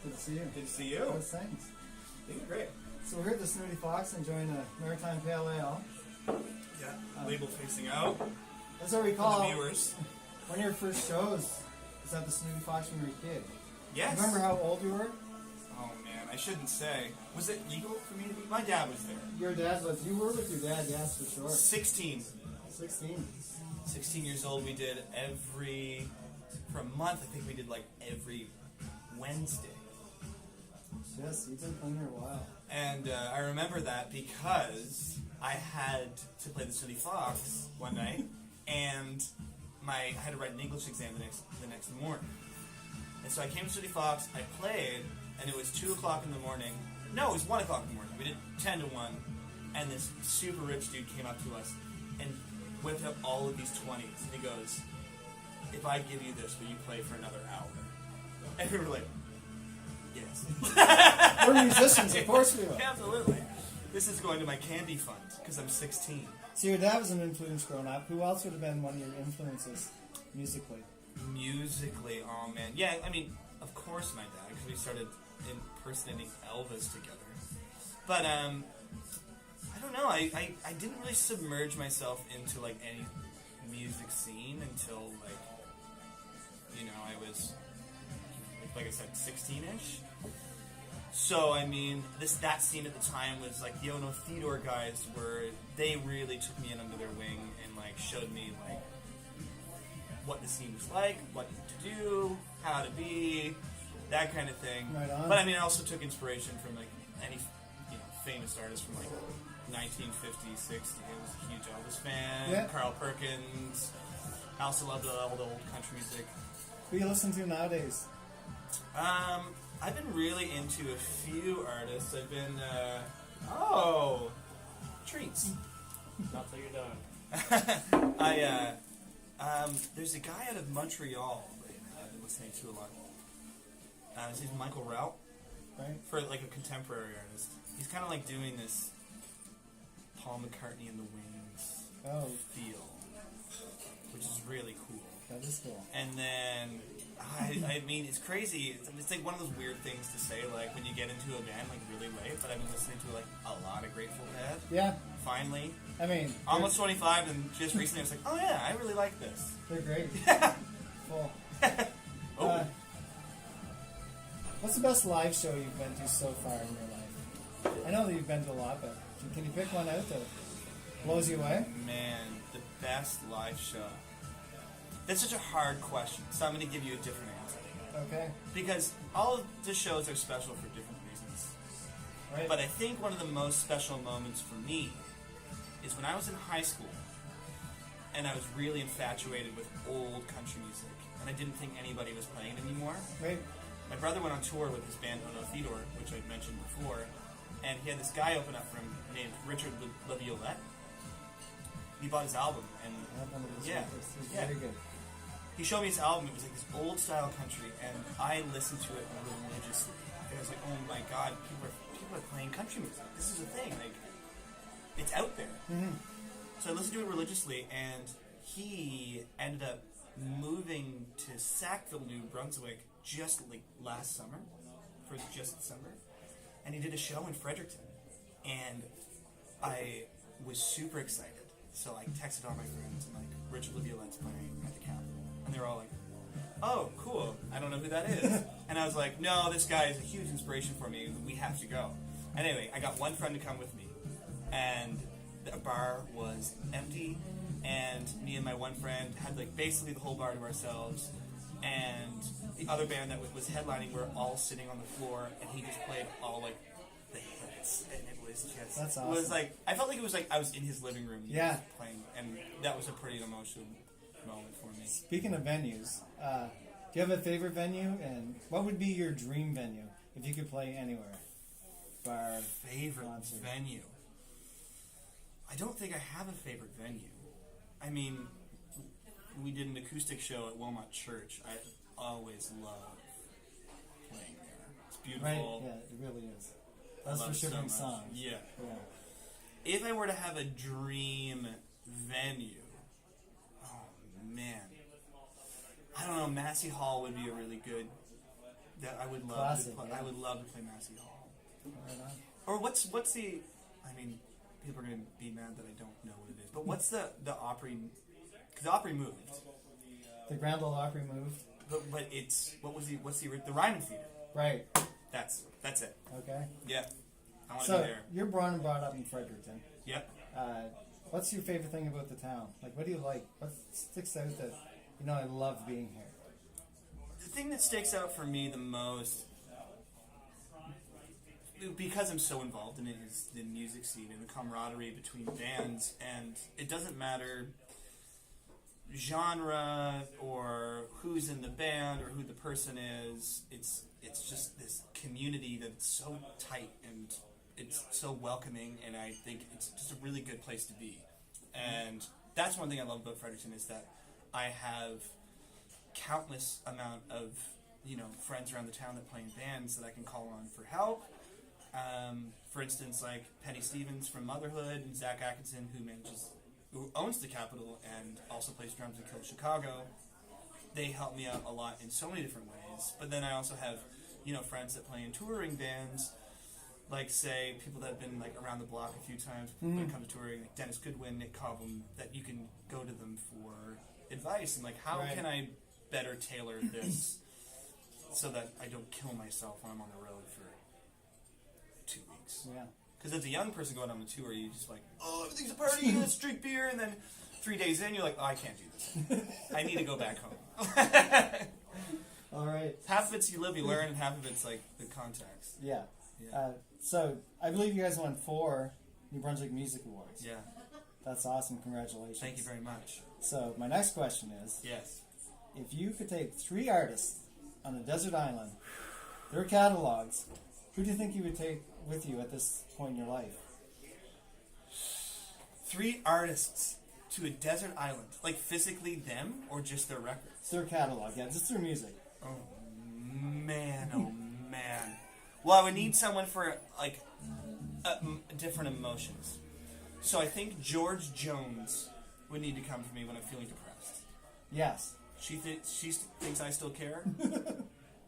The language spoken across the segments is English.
Good to see you. Good to see you. How's things? Things are great. So we're here at the Snooty Fox enjoying a Maritime Pale Ale. Yeah, label facing out. As I For recall, the viewers. one of your first shows was at the Snooty Fox when you were a kid. Yes. Remember how old you were? Oh man, I shouldn't say. Was it legal for me to be? My dad was there. Your dad was. You were with your dad, yes, for sure. 16. 16. 16 years old. We did for a month. I think we did like every Wednesday. Yes, you've been playing here a while. And I remember that because I had to play the Snooty Fox one night, and I had to write an English exam the next morning. And so I came to Snooty Fox, I played, and it was 2 o'clock in the morning. No, it was 1 o'clock in the morning. We did 10 to 1, and this super rich dude came up to us and whipped up all of these 20s. And he goes, "If I give you this, will you play for another hour?" And we were like, "Yes." We're musicians, of course we will. Absolutely. This is going to my candy fund because I'm 16. So your dad was an influence growing up. Who else would have been one of your influences musically? Musically, oh man. Yeah, I mean, of course my dad, because we started impersonating Elvis together. But, I don't know, I didn't really submerge myself into, like, any music scene until, like, you know, I was, like I said, 16-ish. So, I mean, that scene at the time was, like, the Ono Theodore guys they really took me in under their wing and, like, showed me, like, what the scene was like, what to do, how to be, that kind of thing. Right on. But I mean, I also took inspiration from like any famous artist from like 1950s, 60s. I was a huge Elvis fan. Yeah. Carl Perkins. I also loved all the old country music. Who you listen to nowadays? I've been really into a few artists. I've been treats. Not till you're done. There's a guy out of Montreal that I've been listening to a lot. His name's Michael Rout. Right. For like a contemporary artist. He's kind of like doing this Paul McCartney and the Wings feel, which is really cool. That is cool. And then, I mean, it's crazy. It's like one of those weird things to say, like when you get into a band like really late. But I've been listening to like a lot of Grateful Dead. Yeah. Finally. I mean, Almost 25, and just recently I was like, oh yeah, I really like this. they're great. Yeah. Cool. Oh. What's the best live show you've been to so far in your life? I know that you've been to a lot, but can you pick one out that blows you away? Man, the best live show. That's such a hard question, so I'm going to give you a different answer. Okay. Because all of the shows are special for different reasons. Right. But I think one of the most special moments for me is when I was in high school and I was really infatuated with old country music and I didn't think anybody was playing it anymore. Right. My brother went on tour with his band Ono Theodore, which I mentioned before, and he had this guy open up for him named Richard Laviolette. He bought his album, and Yeah. It's yeah. very good. He showed me his album. It was like this old style country, and I listened to it religiously. And I was like, oh my god, people are playing country music. This is a thing. Like, it's out there. Mm-hmm. So I listened to it religiously, and he ended up moving to Sackville, New Brunswick, just like last summer, for just December, and he did a show in Fredericton, and I was super excited. So I texted all my friends, and like, Richard Laviolette's playing at the Capitol, and they were all like, "Oh, cool! I don't know who that is." And I was like, "No, this guy is a huge inspiration for me. We have to go." Anyway, I got one friend to come with me, and the bar was empty, and me and my one friend had like basically the whole bar to ourselves. And the other band that was headlining were all sitting on the floor, and he just played all like the hits, and it was just That's awesome. It was like I felt like it was like I was in his living room, Yeah. playing, and that was a pretty emotional moment for me. Speaking of venues, do you have a favorite venue, and what would be your dream venue if you could play anywhere? Bar, Favorite concert. venue? I don't think I have a favorite venue. I mean, we did an acoustic show at Wilmot Church. I always love playing there. It's beautiful. Right? Yeah, it really is. I That's love for it so shipping much. songs. Yeah. Yeah. If I were to have a dream venue, oh man, I don't know. Massey Hall would be a really good that I would love Classic, to play. yeah. I would love to play Massey Hall. Right on. Or what's the? I mean, people are going to be mad that I don't know what it is. But what's the Opry? Because the Opry moved. The Grand Ole Opry moved. But it's what's the Ryman Theater? Right. That's it. Okay. Yeah. I want to So be there. you're born and brought up in Fredericton. Yep. What's your favorite thing about the town? Like, what do you like? What sticks out that I love being here? The thing that sticks out for me the most, because I'm so involved in it, is the music scene and the camaraderie between bands, and it doesn't matter genre or who's in the band or who the person is. It's just this community that's so tight and it's so welcoming, and I think it's just a really good place to be. And that's one thing I love about Fredericton, is that I have countless amount of friends around the town that play in bands that I can call on for help. For instance, like Penny Stevens from Motherhood and Zach Atkinson, who owns the Capitol and also plays drums in Kill Chicago. They help me out a lot in so many different ways. But then I also have friends that play in touring bands, like say people that have been like around the block a few times when it comes to touring, like Dennis Goodwin, Nick Cobham, that you can go to them for advice and like how Right. can I better tailor this so that I don't kill myself when I'm on the road for 2 weeks. Yeah. Because as a young person going on the tour, you just like, oh, everything's a party, let's drink beer, and then 3 days in, you're like, oh, I can't do this. I need to go back home. All right. Half of it's you live, you learn, and half of it's like the context. Yeah. Yeah. So I believe you guys won 4 New Brunswick Music Awards. Yeah. That's awesome. Congratulations. Thank you very much. So my next question is, Yes. if you could take 3 artists on a desert island, their catalogs, who do you think you would take with you at this point in your life? 3 artists to a desert island. Like physically them or just their records? It's their catalog, yeah, just their music. Oh man, oh man. Well, I would need someone for like different emotions. So I think George Jones would need to come for me when I'm feeling depressed. Yes. She thinks I still care.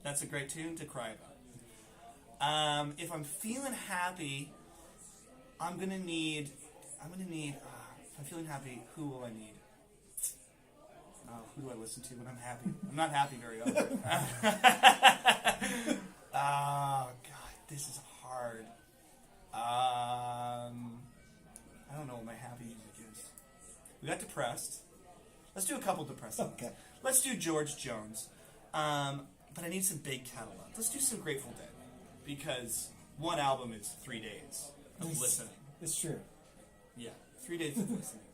That's a great tune to cry about. If I'm feeling happy, I'm gonna need. If I'm feeling happy, who will I need? Who do I listen to when I'm happy? I'm not happy very often. Oh God, this is hard. I don't know what my happy music is. We got depressed. Let's do a couple depressing ones. Okay. Let's do George Jones. But I need some big catalog. Let's do some Grateful Dead. Because one album is 3 days of listening. It's true. Yeah, 3 days of listening.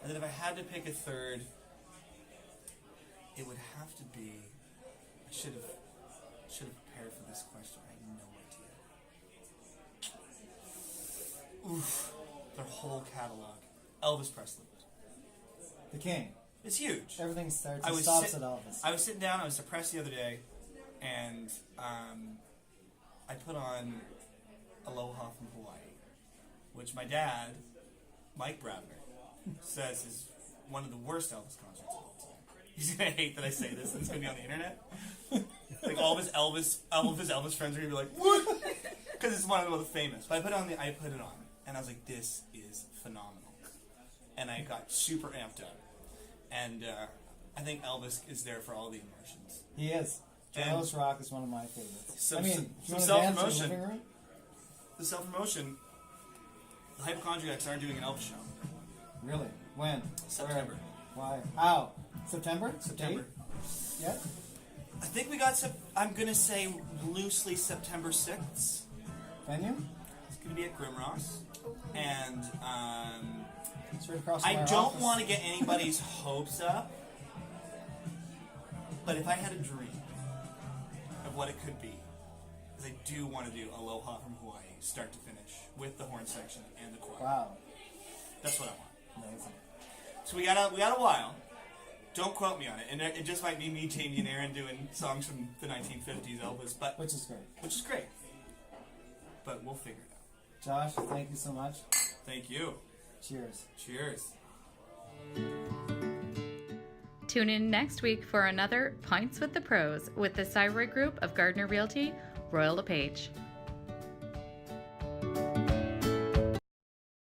And then if I had to pick a third, it would have to be. I should have prepared for this question. I had no idea. Oof, their whole catalog. Elvis Presley. The King. It's huge. Everything starts and stops at Elvis. I was sitting down. I was depressed the other day, and I put on Aloha from Hawaii, which my dad, Mike Bravener, says is one of the worst Elvis concerts of all time. He's gonna hate that I say this, and it's gonna be on the internet. Like all of his Elvis friends are gonna be like, "What?" Because it's one of the most famous. But I put it on, and I was like, "This is phenomenal," and I got super amped up. And I think Elvis is there for all the emotions. He is. Elvis Rock is one of my favorites. Some if you want to dance in the self-promotion. living room? The self-promotion, the Hypochondriacs are doing an Elvis show. Really? When? September. Why? How? September? September. Yeah? I think we got I'm going to say loosely September 6th. Venue? It's going to be at Grimross. And It's right across from I our don't office. want to get anybody's hopes up, but if I had a dream of what it could be, is I do want to do Aloha from Hawaii, start to finish, with the horn section and the choir. Wow. That's what I want. Amazing. So we got a while. Don't quote me on it, and it just might be me, Jamie, and Aaron doing songs from the 1950s Elvis, but Which is great. But we'll figure it out. Josh, thank you so much. Thank you. Cheers. Cheers. Tune in next week for another Pints with the Pros with the Cyroi Group of Gardner Realty, Royal LePage.